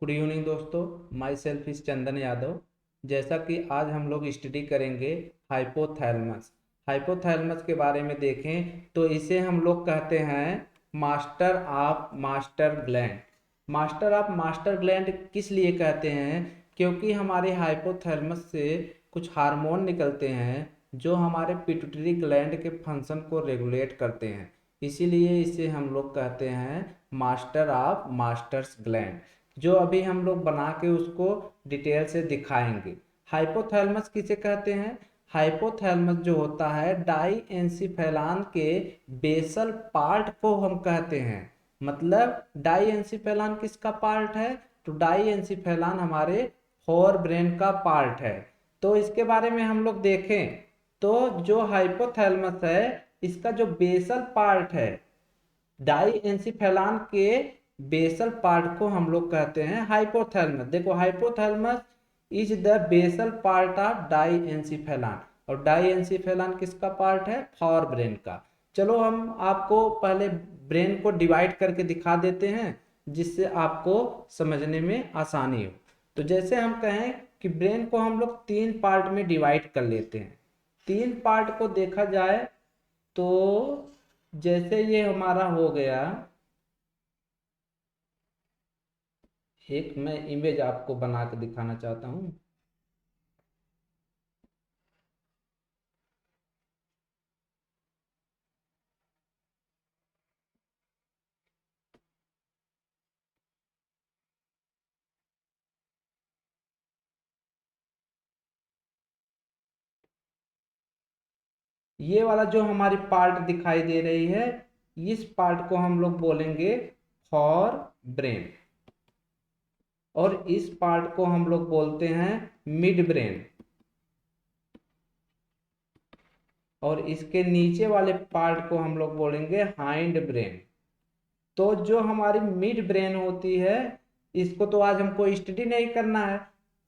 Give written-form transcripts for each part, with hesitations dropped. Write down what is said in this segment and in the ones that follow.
Good evening दोस्तों। My self is Chandan Yadav. जैसा कि आज हम लोग स्टडी करेंगे हाइपोथैलेमस। हाइपोथैलेमस के बारे में देखें तो इसे हम लोग कहते हैं master of master gland. Master of master gland किस लिए कहते हैं? क्योंकि हमारे हाइपोथैलेमस से कुछ हार्मोन निकलते हैं जो हमारे पिट्यूटरी ग्लैंड के फंक्शन को रेगुलेट करते हैं। इसीलिए इसे हम लोग कहते हैं मास्टर ऑफ मास्टर्स ग्लैंड, जो अभी हम लोग बना के उसको डिटेल से दिखाएंगे। हाइपोथैलेमस किसे कहते हैं? हाइपोथैलेमस जो होता है डाईएंसिफेलान के बेसल पार्ट को हम कहते हैं। मतलब डाईएंसिफेलान किसका पार्ट है? तो डाईएंसिफेलान हमारे फोर ब्रेन का पार्ट है। तो इसके बारे में हम लोग देखें तो जो हाइपोथैलेमस है इसका जो बेसल पार्ट है, डाईएंसिफेलान के बेसल पार्ट को हम लोग कहते हैं हाइपोथैलेमस। देखो, hypothalamus is the basal part of diencephalon, और डाईएंसिफेलान किसका पार्ट है? फॉर ब्रेन का। चलो हम आपको पहले ब्रेन को डिवाइड करके दिखा देते हैं जिससे आपको समझने में आसानी हो। तो जैसे हम कहें कि ब्रेन को हम लोग तीन पार्ट में डिवाइड कर लेते हैं। तीन पार्ट को देखा जाए तो जैसे ये हमारा हो गया, एक मैं इमेज आपको बना के दिखाना चाहता हूँ। ये वाला जो हमारी पार्ट दिखाई दे रही है, इस पार्ट को हम लोग बोलेंगे फॉर ब्रेन, और इस पार्ट को हम लोग बोलते हैं मिड ब्रेन, और इसके नीचे वाले पार्ट को हम लोग बोलेंगे हाइंड ब्रेन। तो जो हमारी मिड ब्रेन होती है इसको तो आज हमको स्टडी नहीं करना है,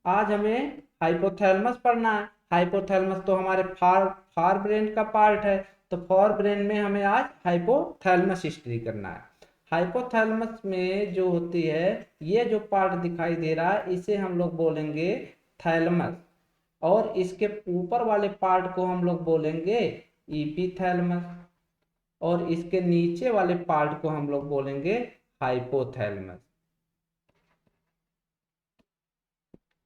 आज हमें हाइपोथैलेमस पढ़ना है। हाइपोथैलेमस तो हमारे फार फार ब्रेन का पार्ट है, तो फॉर ब्रेन में हमें आज हाइपोथैलेमस स्टडी करना है। हाइपोथैलेमस में जो होती है, ये जो पार्ट दिखाई दे रहा है इसे हम लोग बोलेंगे थैलेमस, और इसके ऊपर वाले पार्ट को हम लोग बोलेंगे ईपीथैलेमस, और इसके नीचे वाले पार्ट को हम लोग बोलेंगे हाइपोथैलेमस।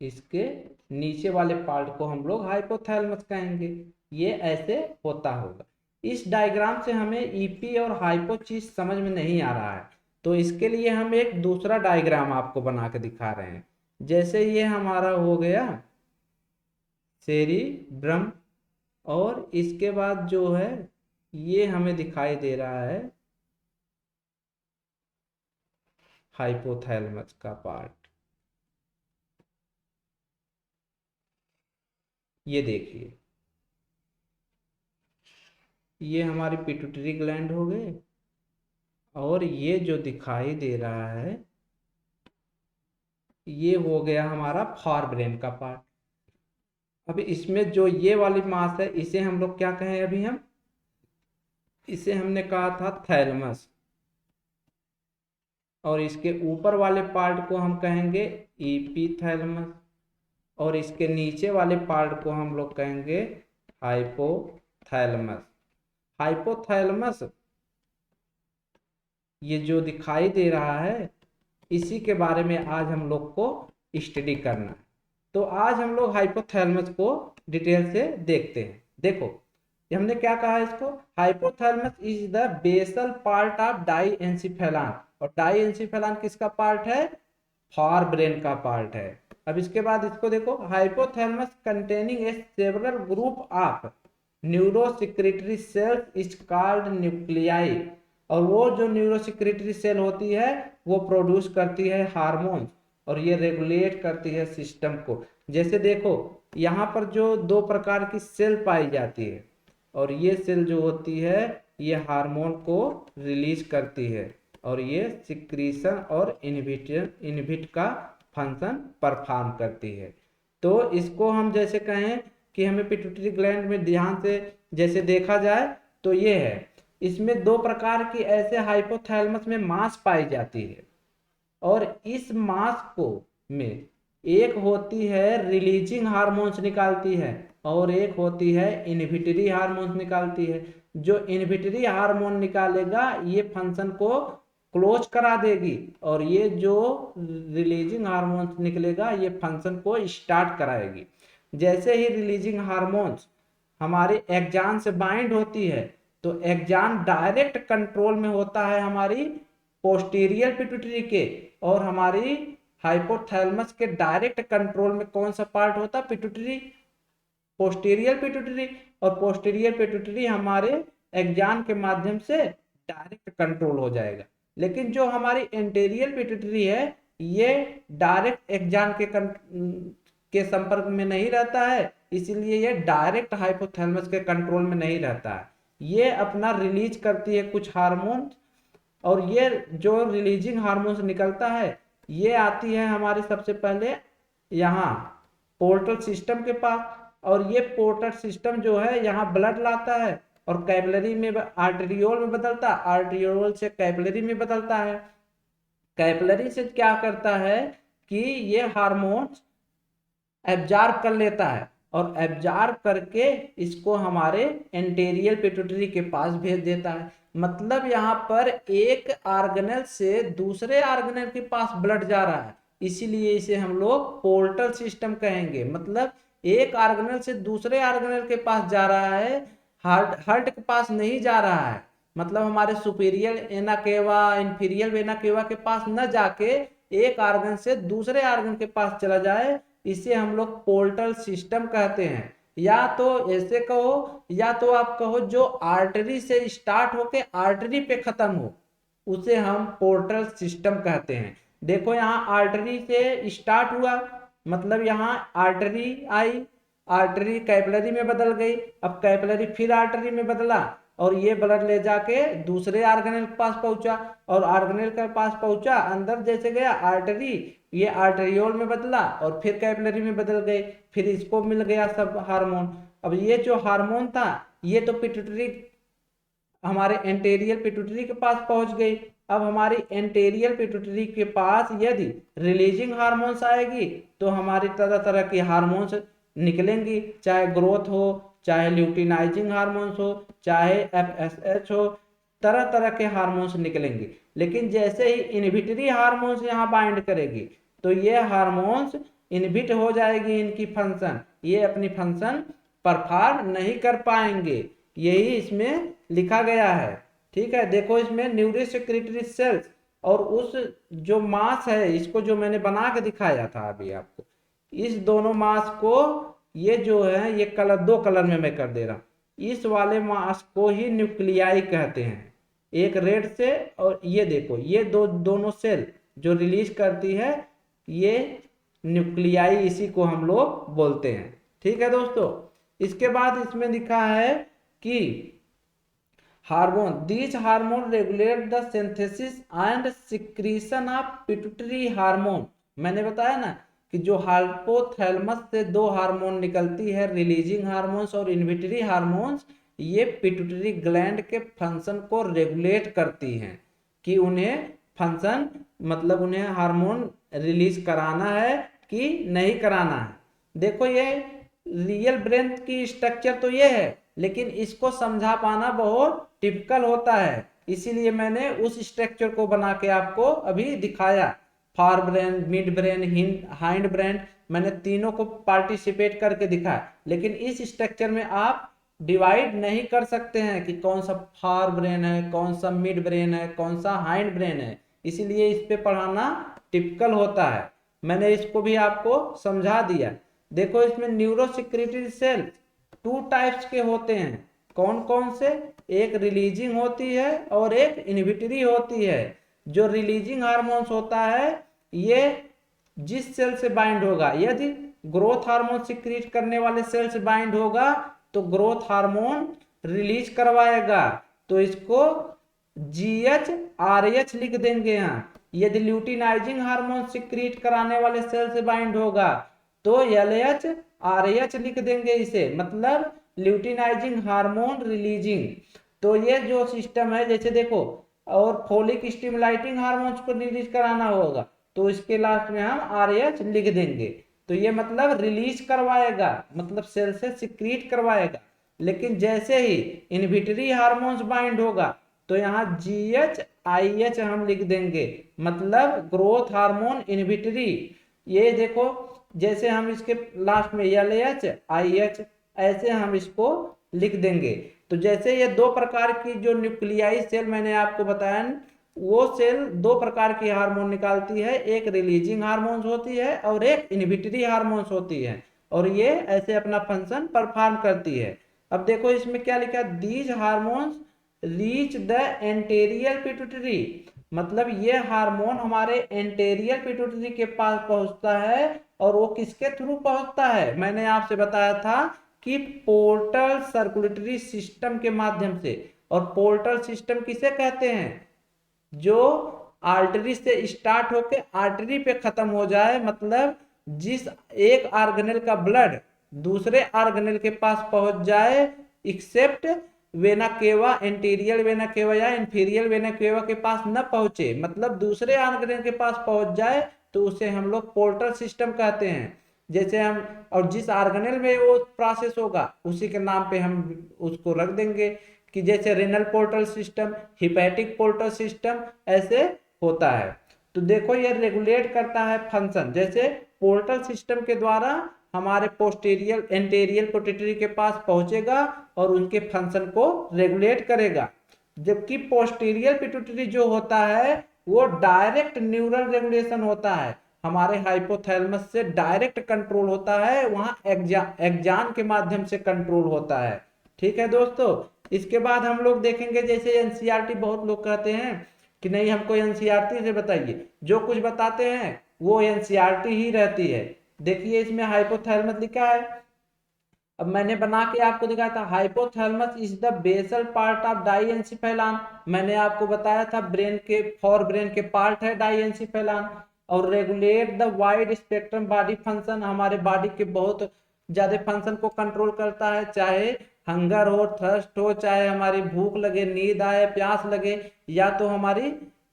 इसके नीचे वाले पार्ट को हम लोग हाइपोथैलेमस कहेंगे। ये ऐसे होता होगा। इस डायग्राम से हमें ईपी और हाइपो चीज समझ में नहीं आ रहा है, तो इसके लिए हम एक दूसरा डायग्राम आपको बना के दिखा रहे हैं। जैसे ये हमारा हो गया सेरिब्रम, और इसके बाद जो है ये हमें दिखाई दे रहा है हाइपोथैलेमस का पार्ट। ये देखिए, ये हमारी पिट्यूटरी ग्लैंड हो गए, और ये जो दिखाई दे रहा है ये हो गया हमारा फॉर ब्रेन का पार्ट। अभी इसमें जो ये वाली मास है इसे हम लोग क्या कहें? अभी हम इसे हमने कहा था थैलेमस, और इसके ऊपर वाले पार्ट को हम कहेंगे ईपीथैलेमस, और इसके नीचे वाले पार्ट को हम लोग कहेंगे हाइपोथैलेमस। हाइपोथैलेमस ये जो दिखाई दे रहा है इसी के बारे में आज हम लोग को स्टडी करना है। तो आज हम लोग हाइपोथैलेमस को डिटेल से देखते हैं। देखो, ये हमने क्या कहा इसको? Hypothalamus is the basal part of diencephalon, और डाईएंसिफेलान किसका पार्ट है? फॉर ब्रेन का पार्ट है। अब इसके बाद इसको देखो, hypothalamus containing A several group of neurosecretory cells is called nuclei, और वो जो न्यूरोसिक्रेटरी सेल होती है वो प्रोड्यूस करती है हार्मोन, और ये रेगुलेट करती है सिस्टम को। जैसे देखो, यहाँ पर जो दो प्रकार की सेल पाई जाती है, और ये सेल जो होती है ये हार्मोन को रिलीज करती है, और ये सिक्रीशन और इनहिबिट का फंक्शन परफॉर्म करती है। तो इसको हम जैसे कहें कि हमें पिट्यूटरी ग्लैंड में ध्यान से जैसे देखा जाए तो ये है, इसमें दो प्रकार की ऐसे हाइपोथैलेमस में मास पाई जाती है। और इस मास को में एक होती है रिलीजिंग हार्मोन्स निकालती है और एक होती है इनहिबिटरी हार्मोन्स निकालती है। जो इनहिबिटरी हार्मोन निकालेगा ये फंक्शन को क्लोज करा देगी और ये जो रिलीजिंग हार्मोन्स निकलेगा ये फंक्शन को स्टार्ट कराएगी। जैसे ही रिलीजिंग हार्मोन्स हमारे एक्जान से बाइंड होती है तो एक्जान डायरेक्ट कंट्रोल में होता है हमारी पोस्टीरियर पिट्यूटरी के, और हमारी हाइपोथैलेमस के डायरेक्ट कंट्रोल में कौन सा पार्ट होता है? Pituitary, posterior pituitary. और पोस्टीरियर पिट्यूटरी हमारे एक्जान के माध्यम से डायरेक्ट कंट्रोल हो जाएगा। लेकिन जो हमारी एंटेरियर पिट्यूटरी है ये डायरेक्ट एक्जान के संपर्क में नहीं रहता है, इसीलिए ये डायरेक्ट हाइपोथैलेमस के कंट्रोल में नहीं रहता है। ये अपना रिलीज करती है कुछ हार्मोन, और ये जो रिलीजिंग हार्मोन्स निकलता है ये आती है हमारे सबसे पहले यहाँ पोर्टल सिस्टम के पास, और ये पोर्टल सिस्टम जो है यहाँ ब्लड लाता है और कैपिलरी में आर्टेरियोल में बदलता है, आर्टेरियोल से कैपिलरी में बदलता है। कैपिलरी से क्या करता है कि ये हार्मोन्स एब्जॉर्ब कर लेता है और एब्जॉर्ब करके इसको हमारे एंटेरियल पिट्यूटरी के पास भेज देता है। मतलब यहाँ पर एक ऑर्गेनेल से दूसरे ऑर्गेनेल के पास ब्लड जा रहा है, इसीलिए इसे हम लोग पोर्टल सिस्टम कहेंगे। मतलब एक ऑर्गेनेल से दूसरे ऑर्गेनेल के पास जा रहा है, हार्ट के पास नहीं जा रहा है। मतलब हमारे superior vena cava inferior vena cava के पास न जाके एक ऑर्गन से दूसरे ऑर्गन के पास चला जाए, इसे हम लोग पोर्टल सिस्टम कहते हैं। या तो ऐसे कहो या तो आप कहो जो आर्टरी से स्टार्ट होके आर्टरी पे खत्म हो उसे हम पोर्टल सिस्टम कहते हैं। देखो यहाँ आर्टरी से स्टार्ट हुआ, मतलब यहाँ आर्टरी आई, आर्टरी कैपिलरी में बदल गई, अब कैपिलरी फिर आर्टरी में बदला और ये ब्लड ले जाके दूसरे ऑर्गेनेल के पास पहुंचा, और ऑर्गेनेल के पास पहुंचा अंदर जैसे गया आर्टरी, ये आर्टेरियोल में बदला और फिर कैपिलरी में बदल गए, फिर इसको मिल गया सब हार्मोन। अब ये जो हार्मोन था ये तो पिट्यूटरी हमारे एंटेरियर पिट्यूटरी के पास पहुंच गई। अब हमारी एंटेरियर पिट्यूटरी के पास यदि रिलीजिंग हार्मोन्स आएगी तो हमारी तरह तरह की हार्मोन्स निकलेंगी, चाहे ग्रोथ हो, चाहे ल्यूटिनाइजिंग हार्मोन्स हो, चाहे एफएसएच हो, तरह तरह के हार्मोन्स निकलेंगे। लेकिन जैसे ही इनहिबिटरी हार्मोन्स यहाँ बाइंड करेगी तो ये हार्मोन्स इनहिबिट हो जाएगी इनकी फंक्शन, ये अपनी फंक्शन परफॉर्म नहीं कर पाएंगे, यही इसमें लिखा गया है। ठीक है, देखो इसमें न्यूरोसेक्रेटरी सेल्स और उस जो मास है इसको जो मैंने बना के दिखाया था अभी आपको, इस दोनों मास को ये जो है ये कलर दो कलर में मैं कर दे रहा हूँ, इस वाले मास को ही न्यूक्लियाई कहते हैं, एक रेड से, और ये देखो ये दोनों सेल जो रिलीज करती है ये न्यूक्लियाई, इसी को हम लोग बोलते हैं। ठीक है दोस्तों, इसके बाद इसमें लिखा है कि hormone, these hormone regulate the synthesis and secretion of pituitary hormone. मैंने बताया ना कि जो हाइपोथैलेमस से दो हार्मोन निकलती है रिलीजिंग हार्मोन्स और इनहिबिटरी हार्मोन्स, ये पिट्यूटरी ग्लैंड के फंक्शन को रेगुलेट करती हैं कि उन्हें फंक्शन मतलब उन्हें हार्मोन रिलीज कराना है कि नहीं कराना है। देखो ये रियल ब्रेन की स्ट्रक्चर तो ये है, लेकिन इसको समझा पाना बहुत टिपिकल होता है, इसीलिए मैंने उस स्ट्रक्चर को बना के आपको अभी दिखाया। For brain, mid brain, hind brain, मैंने तीनों को पार्टिसिपेट करके दिखाया। लेकिन इस स्ट्रक्चर में आप डिवाइड नहीं कर सकते हैं कि कौन सा फॉर ब्रेन है, कौन सा मिड ब्रेन है, कौन सा हाइंड ब्रेन है, इसीलिए इस पे पढ़ाना टिपिकल होता है। मैंने इसको भी आपको समझा दिया। देखो इसमें न्यूरोसेक्रेटरी सेल टू टाइप्स के होते हैं, कौन कौन से? एक रिलीजिंग होती है और एक इनहिबिटरी होती है। जो रिलीजिंग हार्मोन्स होता है ये जिस सेल से बाइंड होगा, यदि ग्रोथ हार्मोन सिक्रीट करने वाले सेल से बाइंड होगा तो ग्रोथ हार्मोन रिलीज करवाएगा, तो इसको GH RH लिख देंगे यहाँ। यदि ल्यूटिनाइजिंग हार्मोन सिक्रीट कराने वाले सेल से बाइंड होगा तो LH RH लिख देंगे इसे, मतलब ल्यूटिनाइजिंग हार्मोन रिलीजिंग। तो ये जो सिस्टम है, जैसे देखो और फोलिक स्टिमुलेटिंग हार्मोन्स को रिलीज कराना होगा, तो इसके लास्ट में हम RH लिख देंगे। तो ये मतलब रिलीज करवाएगा, मतलब सेल से सिक्रीट करवाएगा। लेकिन जैसे ही इनहिबिटरी हार्मोन्स बाइंड होगा तो यहाँ GH-IH हम लिख देंगे, मतलब ग्रोथ हार्मोन इनहिबिटरी। ये देखो, जैसे हम इसके लास्ट में LH-IH ऐसे हम इसको लिख देंगे। तो जैसे ये दो प्रकार की जो न्यूक्लियाई सेल मैंने आपको बताया, वो सेल दो प्रकार की हार्मोन निकालती है, एक रिलीजिंग हार्मोन्स होती है और एक इनहिबिटरी हार्मोन्स होती है, और ये ऐसे अपना फंक्शन परफॉर्म करती है। अब देखो इसमें क्या लिखा है, these hormones reach the anterior pituitary, मतलब ये हार्मोन हमारे एंटेरियर पिट्यूटरी के पास पहुंचता है। और वो किसके थ्रू पहुंचता है, मैंने आपसे बताया था कि पोर्टल सर्कुलेटरी सिस्टम के माध्यम से। और पोर्टल सिस्टम किसे कहते हैं, जो आर्टरी से स्टार्ट होके आर्टरी पे खत्म हो जाए, मतलब जिस एक ऑर्गेनेल का ब्लड दूसरे ऑर्गेनेल के पास पहुंच जाए, except vena cava, anterior vena cava या इंफीरियर वेना केवा के पास न पहुंचे, मतलब दूसरे ऑर्गेनेल के पास पहुंच जाए, तो उसे हम लोग पोर्टल सिस्टम कहते हैं। जैसे हम, और जिस ऑर्गेनेल में वो प्रोसेस होगा उसी के नाम पे हम उसको रख देंगे, कि जैसे renal portal system, hepatic portal system ऐसे होता है। तो देखो ये रेगुलेट करता है फंक्शन, जैसे पोर्टल सिस्टम के द्वारा हमारे पोस्टीरियर एंटेरियर पिट्यूटरी के पास पहुंचेगा और उनके फंक्शन को रेगुलेट करेगा। जबकि पोस्टीरियर पिट्यूटरी जो होता है वो डायरेक्ट न्यूरल रेगुलेशन होता है, हमारे हाइपोथैलेमस से डायरेक्ट कंट्रोल होता है, वहां एक्जान के माध्यम से कंट्रोल होता है। ठीक है दोस्तों, इसके बाद हम लोग देखेंगे, जैसे एनसीईआरटी, बहुत लोग कहते हैं कि नहीं हमको एनसीईआरटी से बताइए, जो कुछ बताते हैं वो एनसीईआरटी ही रहती है। देखिए इसमें हाइपोथैलेमस लिखा है, अब मैंने बना के आपको दिखाया था, hypothalamus is the basal part of diencephalon. मैंने आपको बताया था ब्रेन के, फॉर ब्रेन के पार्ट है डाइएंसिफेलान। और regulate the wide spectrum body function, हमारे बॉडी के बहुत ज्यादा फंक्शन को कंट्रोल करता है, चाहे हंगर हो, थर्स्ट हो, चाहे हमारी भूख लगे, नींद आए, प्यास लगे, या तो हमारी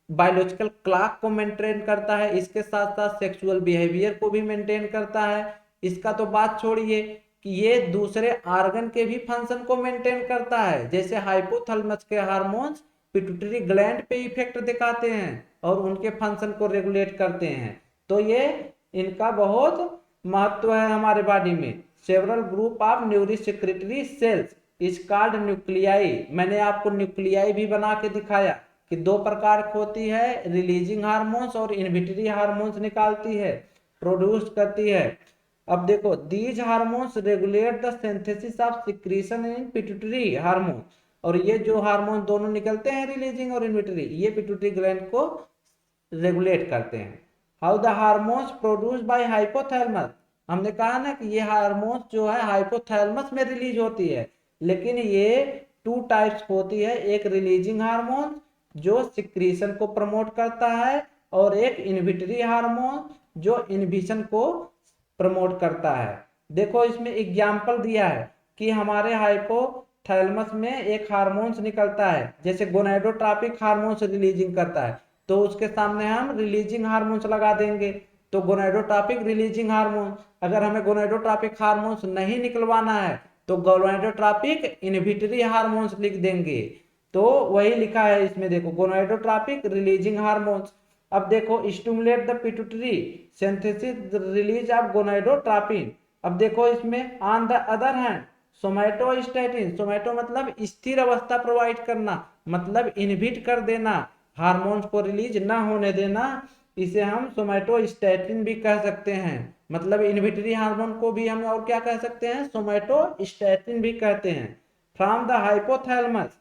बायोलॉजिकल क्लॉक को मेंटेन करता है, इसके साथ साथ सेक्सुअल बिहेवियर को भी मेंटेन करता है। इसका तो बात छोड़िए कि ये दूसरे ऑर्गन के भी फंक्शन को मेंटेन करता है, जैसे हाइपोथैलेमस के हार्मोन्स पिट्यूटरी ग्लैंड पे इफेक्ट दिखाते हैं और उनके फंक्शन को रेगुलेट करते हैं। तो ये इनका बहुत महत्व है हमारे बॉडी में। Several group of neurosecretory cells is called nuclei. मैंने आपको न्यूक्लियाई भी बना के दिखाया कि दो प्रकार की होती है, रिलीजिंग हार्मोन्स और इनहिबिटरी हार्मोन्स निकालती है, प्रोड्यूस करती है। अब देखो, these hormones regulate the synthesis of secretion in pituitary hormone. और ये जो हार्मोन दोनों निकलते हैं, रिलीजिंग और इनहिबिटरी, ये पिट्यूटरी ग्लैंड को रेगुलेट करते हैं। How the hormones produce by hypothalamus, हमने कहा ना कि ये हार्मोन्स जो है हाइपोथैलेमस में रिलीज होती है, लेकिन ये टू टाइप्स होती है, एक रिलीजिंग हार्मोन जो सिक्रीशन को प्रमोट करता है, और एक इनहिबिटरी हार्मोन जो इनहिबिशन को प्रमोट करता है। देखो इसमें एग्जाम्पल दिया है कि हमारे हाइपोथैलेमस में एक हार्मोन्स निकलता है, जैसे गोनाडोट्रोपिक हार्मोन्स रिलीजिंग करता है, तो उसके सामने हम रिलीजिंग हार्मोन्स लगा देंगे, तो गोनाडोट्रोपिक रिलीजिंग हार्मोन। अगर हमें गोनाडोट्रोपिक हार्मोन्स नहीं निकलवाना है तो गोनाडोट्रोपिक इनहिबिटरी हार्मोन्स लिख देंगे। तो वही लिखा है इसमें, देखो गोनाडोट्रोपिक रिलीजिंग हार्मोन्स। अब देखो, stimulate the pituitary synthesis release of gonadotropin. अब देखो इसमें, on the other hand somatostatin, सोमैटो मतलब स्थिर अवस्था प्रोवाइड करना, मतलब इनहिबिट कर देना, हार्मोन्स को रिलीज ना होने देना, इसे हम सोमैटोस्टैटिन भी कह सकते हैं। मतलब इनहिबिटरी हार्मोन को भी हम और क्या कह सकते हैं, सोमैटोस्टैटिन भी कहते हैं। From the hypothalamus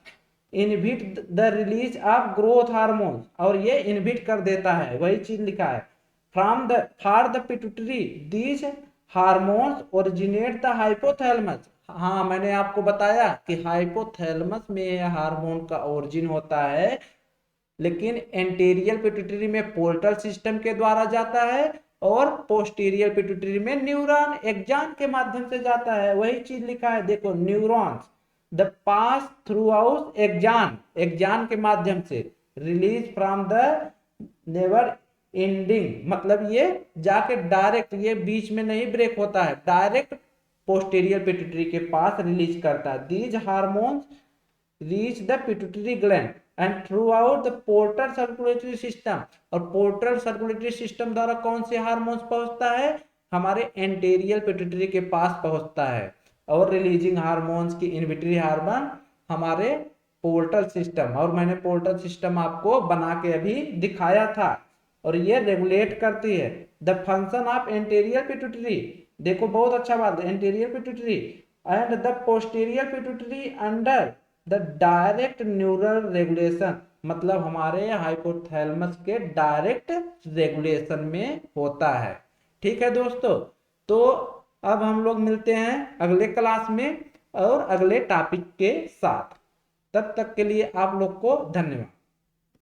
inhibit the release of growth hormone, और ये इनहिबिट कर देता है, वही चीज लिखा है। From the for the pituitary these hormones originate the hypothalamus. हाँ, मैंने आपको बताया कि हाइपोथैलेमस में हार्मोन का ओरिजिन होता है, लेकिन एंटीरियर पिट्यूटरी में पोर्टल सिस्टम के द्वारा जाता है, और पोस्टीरियर पिट्यूटरी में न्यूरॉन एक्जान के माध्यम से जाता है, वही चीज लिखा है। देखो, neurons the pass through out axon, axon के माध्यम से release from the nerve ending, मतलब ये जाके डायरेक्ट, ये बीच में नहीं ब्रेक होता है, डायरेक्ट पोस्टीरियर पिट्यूटरी के पास रिलीज करता है। These hormones reach the pituitary gland and through out the portal circulatory system, और पोर्टल सर्कुलेटरी सिस्टम द्वारा कौन से हार्मोन्स पहुंचता है, हमारे एंटीरियर पिट्यूटरी के पास पहुंचता है। और रिलीजिंग हार्मोन्स की इनहिबिटरी हार्मोन हमारे पोर्टल सिस्टम, और मैंने पोर्टल सिस्टम आपको बना के अभी दिखाया था, और ये रेगुलेट करती है the function of anterior pituitary. देखो बहुत अच्छा बात है, anterior pituitary and the posterior pituitary under the direct neural regulation, मतलब हमारे हाइपोथैलेमस के डायरेक्ट रेगुलेशन में होता है। ठीक है दोस्तों, तो अब हम लोग मिलते हैं अगले क्लास में और अगले टॉपिक के साथ। तब तक के लिए आप लोग को धन्यवाद।